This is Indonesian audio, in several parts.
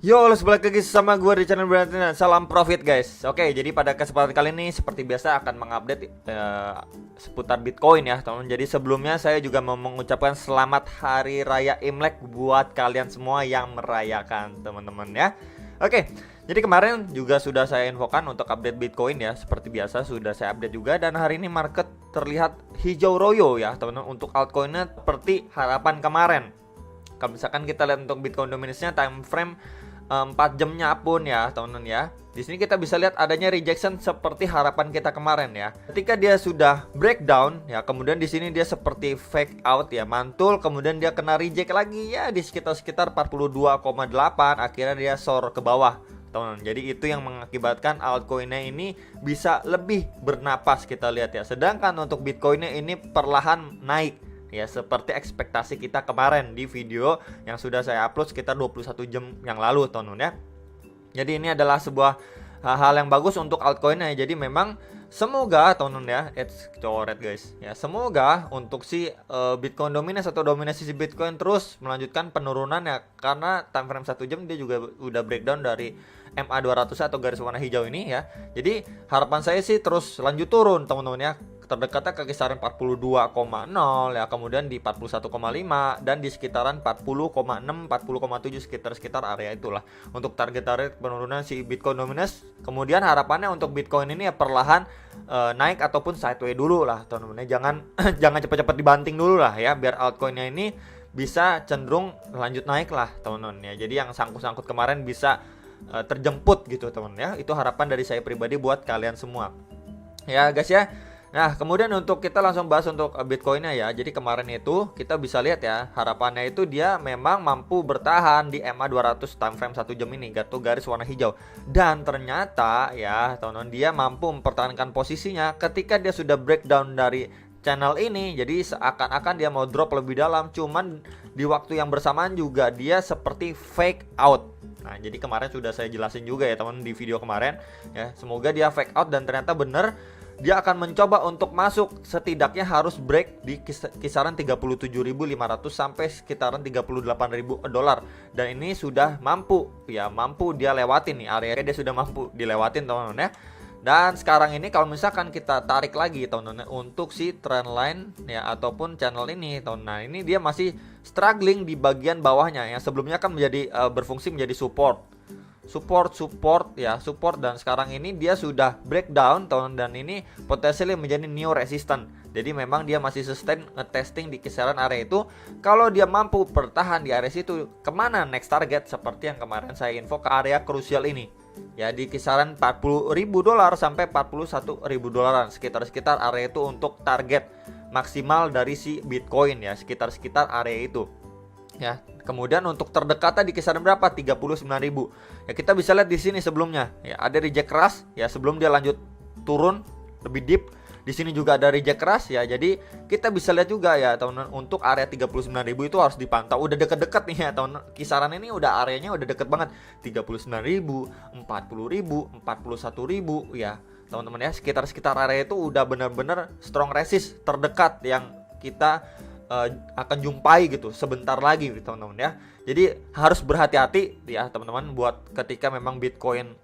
Yo, let's balik lagi sama gue di channel Brandon. Salam profit guys. Oke, jadi pada kesempatan kali ini seperti biasa akan mengupdate seputar Bitcoin ya teman. Jadi sebelumnya saya juga mau mengucapkan selamat Hari Raya Imlek buat kalian semua yang merayakan teman-teman ya. Oke, jadi kemarin juga sudah saya infokan untuk update Bitcoin ya. Seperti biasa sudah saya update juga, dan hari ini market terlihat hijau royo ya teman-teman untuk altcoinnya seperti harapan kemarin. Kalau misalkan kita lihat untuk Bitcoin dominance-nya time frame 4 jamnya pun ya teman-teman ya. Di sini kita bisa lihat adanya rejection seperti harapan kita kemarin ya. Ketika dia sudah breakdown ya, kemudian di sini dia seperti fake out ya, mantul, kemudian dia kena reject lagi ya di sekitar 42,8, akhirnya dia soar ke bawah teman-teman. Jadi itu yang mengakibatkan altcoinnya ini bisa lebih bernapas kita lihat ya. Sedangkan untuk Bitcoinnya ini perlahan naik ya, seperti ekspektasi kita kemarin di video yang sudah saya upload sekitar 21 jam yang lalu teman-teman ya. Jadi ini adalah sebuah hal yang bagus untuk altcoinnya. Jadi memang semoga teman-teman ya, it's coret guys ya, semoga untuk si Bitcoin dominance atau dominasi si Bitcoin terus melanjutkan penurunan ya, karena time frame 1 jam dia juga udah breakdown dari MA200 atau garis warna hijau ini ya. Jadi harapan saya sih terus lanjut turun teman-teman ya, terdekatnya ke kisaran 42,0 ya, kemudian di 41,5 dan di sekitaran 40,6 40,7 sekitar area itulah untuk target penurunan si Bitcoin dominance. Kemudian harapannya untuk Bitcoin ini ya perlahan naik ataupun sideway dulu lah teman-teman. Jangan jangan cepat-cepat dibanting dulu lah ya, biar altcoinnya ini bisa cenderung lanjut naik lah teman-teman ya. Jadi yang sangkut-sangkut kemarin bisa terjemput gitu teman ya. Itu harapan dari saya pribadi buat kalian semua ya guys ya. Nah, kemudian untuk kita langsung bahas untuk Bitcoinnya ya. Jadi kemarin itu kita bisa lihat ya, harapannya itu dia memang mampu bertahan di MA200 time frame 1 jam ini, atau garis warna hijau. Dan ternyata ya, teman-teman, dia mampu mempertahankan posisinya ketika dia sudah breakdown dari channel ini. Jadi seakan-akan dia mau drop lebih dalam, cuman di waktu yang bersamaan juga dia seperti fake out. Nah, jadi kemarin sudah saya jelasin juga ya teman di video kemarin ya. Semoga dia fake out dan ternyata bener. Dia akan mencoba untuk masuk, setidaknya harus break di kisaran 37.500 sampai sekitaran 38.000 dolar. Dan ini sudah mampu ya, mampu dia lewatin nih area, dia sudah mampu dilewatin teman-teman ya. Dan sekarang ini kalau misalkan kita tarik lagi teman-teman untuk si trendline ya ataupun channel ini teman-teman. Nah, ini dia masih struggling di bagian bawahnya yang sebelumnya kan menjadi berfungsi menjadi support ya, support, dan sekarang ini dia sudah breakdown teman, dan ini potensialnya menjadi new resistance. Jadi memang dia masih sustain ngetesting di kisaran area itu. Kalau dia mampu bertahan di area situ, kemana next target seperti yang kemarin saya info ke area krusial ini ya, di kisaran 40.000 dolar sampai 41.000 dolaran, sekitar area itu untuk target maksimal dari si Bitcoin ya, sekitar area itu ya. Kemudian untuk terdekatnya di kisaran berapa? 39.000. Ya, kita bisa lihat di sini sebelumnya ya, ada reject keras ya sebelum dia lanjut turun lebih deep. Di sini juga ada reject keras ya. Jadi kita bisa lihat juga ya teman-teman, untuk area 39.000 itu harus dipantau. Udah deket-deket nih ya teman-teman. Kisaran ini udah areanya udah deket banget. 39.000, 40.000, 41.000 ya. Teman-teman ya, sekitar area itu udah benar-benar strong resist terdekat yang kita akan jumpai gitu sebentar lagi gitu, teman-teman ya. Jadi harus berhati-hati ya teman-teman buat ketika memang Bitcoin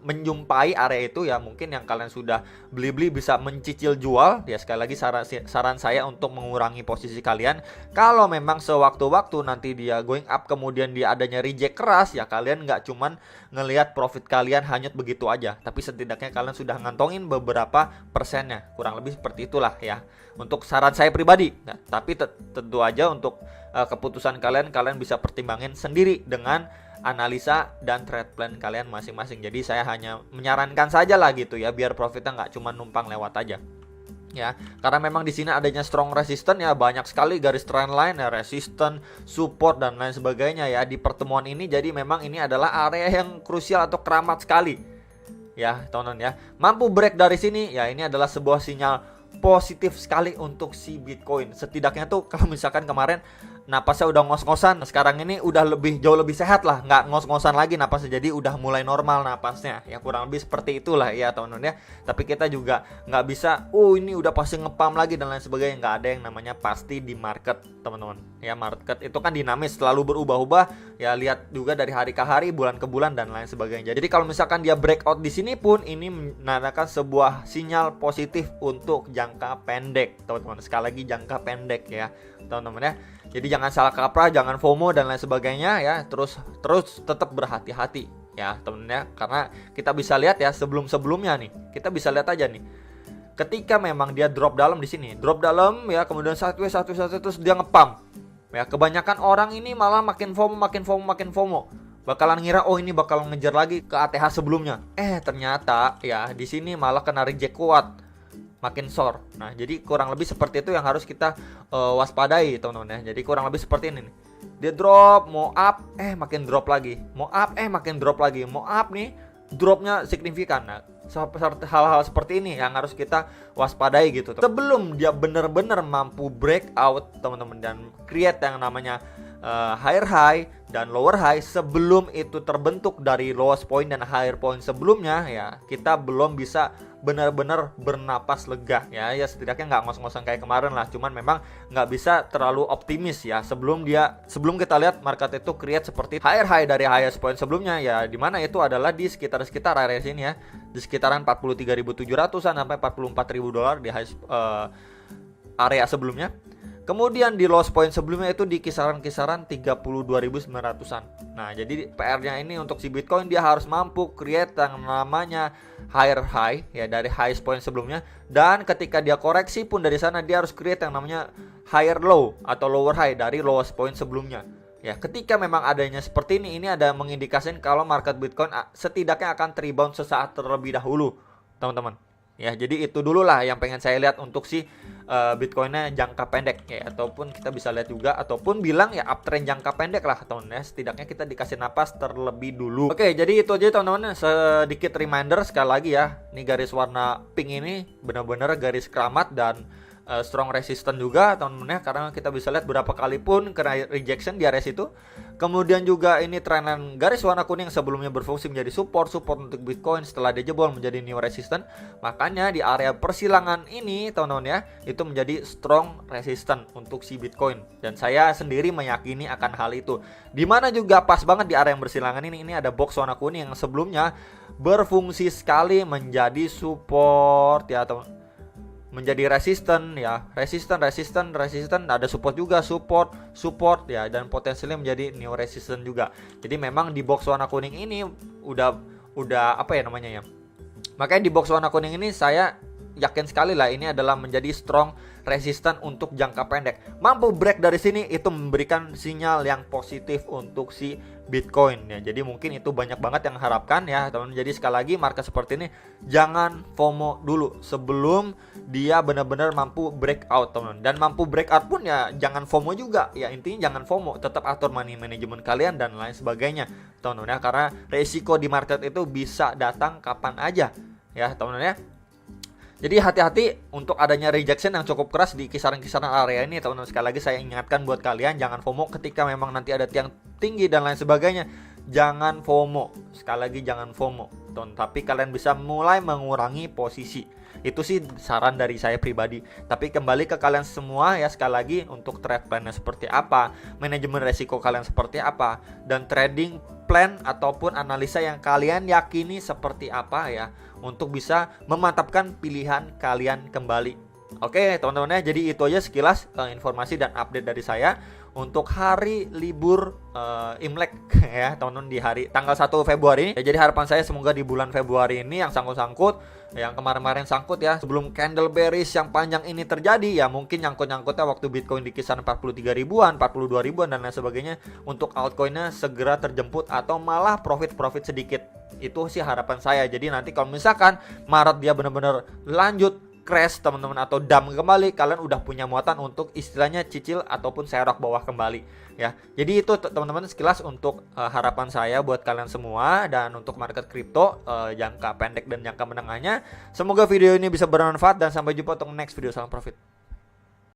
menjumpai area itu ya. Mungkin yang kalian sudah beli bisa mencicil jual ya. Sekali lagi saran saya untuk mengurangi posisi kalian. Kalau memang sewaktu-waktu nanti dia going up kemudian dia adanya reject keras ya, kalian nggak cuman ngelihat profit kalian hanyut begitu aja, tapi setidaknya kalian sudah ngantongin beberapa persennya, kurang lebih seperti itulah ya untuk saran saya pribadi. Nah, tapi tentu aja untuk keputusan kalian bisa pertimbangin sendiri dengan analisa dan trade plan kalian masing-masing. Jadi saya hanya menyarankan saja lah gitu ya, biar profitnya nggak cuma numpang lewat aja ya. Karena memang di sini adanya strong resistance ya, banyak sekali garis trendline ya, resistance, support dan lain sebagainya ya di pertemuan ini. Jadi memang ini adalah area yang krusial atau keramat sekali ya teman-teman ya. Mampu break dari sini ya, ini adalah sebuah sinyal positif sekali untuk si Bitcoin. Setidaknya tuh kalau misalkan kemarin napasnya udah ngos-ngosan. Sekarang ini udah jauh lebih sehat lah, nggak ngos-ngosan lagi napasnya, jadi udah mulai normal napasnya. Ya kurang lebih seperti itulah ya teman-teman ya. Tapi kita juga nggak bisa, ini udah pasti ngepam lagi dan lain sebagainya. Nggak ada yang namanya pasti di market teman-teman. Ya market itu kan dinamis, selalu berubah-ubah. Ya lihat juga dari hari ke hari, bulan ke bulan dan lain sebagainya. Jadi kalau misalkan dia breakout di sini pun, ini menandakan sebuah sinyal positif untuk jangka pendek teman-teman. Sekali lagi jangka pendek ya teman-teman ya. Jadi jangan salah kaprah, jangan FOMO dan lain sebagainya ya. Terus tetap berhati-hati ya teman-teman ya. Karena kita bisa lihat ya sebelum-sebelumnya nih. Kita bisa lihat aja nih. Ketika memang dia drop dalam di sini, drop dalam ya, kemudian satu terus dia ngepam. Ya, kebanyakan orang ini malah makin FOMO. Bakalan ngira ini bakal ngejar lagi ke ATH sebelumnya. Ternyata ya di sini malah kena reject kuat. Makin short. Nah, jadi kurang lebih seperti itu yang harus kita waspadai teman-teman ya. Jadi kurang lebih seperti ini nih. Dia drop, mau up, makin drop lagi. Mau up, makin drop lagi. Mau up nih, dropnya signifikan. Nah, hal-hal seperti ini yang harus kita waspadai gitu. Sebelum dia benar-benar mampu breakout teman-teman dan create yang namanya higher high dan lower high, sebelum itu terbentuk dari lowest point dan higher point sebelumnya ya, kita belum bisa benar-benar bernapas lega ya setidaknya nggak ngos-ngosan kayak kemarin lah. Cuman memang nggak bisa terlalu optimis ya sebelum kita lihat market itu create seperti higher high dari highest point sebelumnya ya, dimana itu adalah di sekitar area sini ya, di sekitaran 43.700an sampai 44.000 dolar di area sebelumnya. Kemudian di loss point sebelumnya itu di kisaran-kisaran 32.900an. Nah, jadi PR-nya ini untuk si Bitcoin, dia harus mampu create yang namanya higher high ya dari highest point sebelumnya, dan ketika dia koreksi pun dari sana dia harus create yang namanya higher low atau lower high dari lowest point sebelumnya. Ya, ketika memang adanya seperti ini ada mengindikasikan kalau market Bitcoin setidaknya akan rebound sesaat terlebih dahulu, teman-teman. Ya, jadi itu dulu lah yang pengen saya lihat untuk si Bitcoinnya jangka pendek ya, ataupun kita bisa lihat juga ataupun bilang ya uptrend jangka pendek lah teman-teman ya. Setidaknya kita dikasih napas terlebih dulu. Oke, jadi itu aja teman-teman, sedikit reminder sekali lagi ya. Ini garis warna pink ini benar-benar garis keramat dan strong resistance juga teman-teman ya, karena kita bisa lihat berapa kali pun kena rejection di area situ. Kemudian juga ini trendan garis warna kuning sebelumnya berfungsi menjadi support untuk Bitcoin, setelah dia jebol menjadi new resistance. Makanya di area persilangan ini teman-teman ya, itu menjadi strong resistance untuk si Bitcoin, dan saya sendiri meyakini akan hal itu. Dimana juga pas banget di area yang bersilangan ini ada box warna kuning yang sebelumnya berfungsi sekali menjadi support ya teman, menjadi resisten ya, resisten, ada support juga, support ya, dan potensialnya menjadi new resistance juga. Jadi memang di box warna kuning ini udah apa ya namanya ya, makanya di box warna kuning ini saya yakin sekali lah ini adalah menjadi strong resisten untuk jangka pendek. Mampu break dari sini itu memberikan sinyal yang positif untuk si Bitcoin ya. Jadi mungkin itu banyak banget yang harapkan ya teman. Jadi sekali lagi market seperti ini jangan FOMO dulu sebelum dia benar-benar mampu breakout teman. Dan mampu breakout pun ya jangan FOMO juga ya, intinya jangan FOMO, tetap atur money management kalian dan lain sebagainya teman ya, karena resiko di market itu bisa datang kapan aja ya teman ya. Jadi hati-hati untuk adanya rejection yang cukup keras di kisaran-kisaran area ini teman-teman. Sekali lagi saya ingatkan buat kalian, jangan FOMO ketika memang nanti ada tiang tinggi dan lain sebagainya. Jangan FOMO, sekali lagi jangan FOMO teman. Tapi kalian bisa mulai mengurangi posisi. Itu sih saran dari saya pribadi. Tapi kembali ke kalian semua ya, sekali lagi untuk trade plan-nya seperti apa, manajemen resiko kalian seperti apa, dan trading plan ataupun analisa yang kalian yakini seperti apa ya, untuk bisa memantapkan pilihan kalian kembali. Oke teman-teman ya, jadi itu aja sekilas informasi dan update dari saya untuk hari libur Imlek ya teman-teman, di hari tanggal 1 Februari. Ya, jadi harapan saya semoga di bulan Februari ini yang sangkut-sangkut, yang kemarin-kemarin sangkut ya, sebelum candle bearish yang panjang ini terjadi ya, mungkin nyangkut-nyangkutnya waktu Bitcoin di kisaran 43 ribuan, 42 ribuan dan lain sebagainya, untuk altcoinnya segera terjemput atau malah profit sedikit. Itu sih harapan saya. Jadi nanti kalau misalkan Maret dia benar-benar lanjut crash teman-teman atau dump kembali, kalian udah punya muatan untuk istilahnya cicil ataupun serok bawah kembali ya. Jadi itu teman-teman sekilas untuk harapan saya buat kalian semua dan untuk market kripto jangka pendek dan jangka menengahnya. Semoga video ini bisa bermanfaat dan sampai jumpa untuk next video. Salam profit.